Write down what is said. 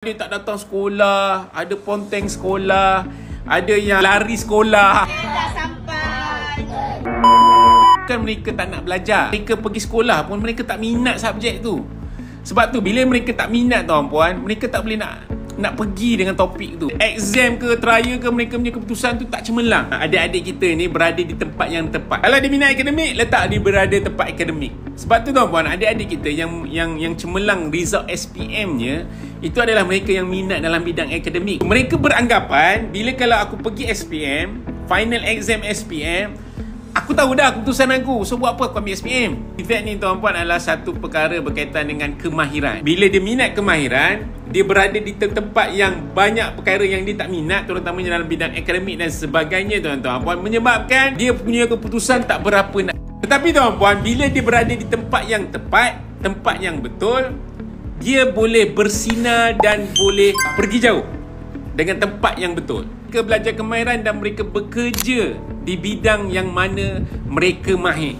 Ada tak datang sekolah, ada ponteng sekolah, ada yang lari sekolah. Dah sampai. Kan mereka tak nak belajar. Mereka pergi sekolah pun mereka tak minat subjek tu. Sebab tu bila mereka tak minat tuan-puan, mereka tak boleh nak pergi dengan topik tu. Exam ke trial ke, mereka punya keputusan tu tak cemerlang. Adik-adik kita ni berada di tempat yang tepat. Kalau dia minat akademik, letak dia berada tempat akademik. Sebab tu tuan-puan, adik-adik kita yang cemerlang result SPM-nya, itu adalah mereka yang minat dalam bidang akademik. Mereka beranggapan bila kalau aku pergi SPM, final exam SPM, aku tahu dah keputusan aku. So buat apa aku ambil SPM? Efek ni tuan-puan adalah satu perkara berkaitan dengan kemahiran. Bila dia minat kemahiran, dia berada di tempat yang banyak perkara yang dia tak minat, terutamanya dalam bidang akademik dan sebagainya tuan-tuan, menyebabkan dia punya keputusan tak berapa nak. Tetapi tuan-puan, bila dia berada di tempat yang tepat, tempat yang betul, dia boleh bersinar dan boleh pergi jauh dengan tempat yang betul. Mereka belajar kemahiran dan mereka bekerja di bidang yang mana mereka mahir.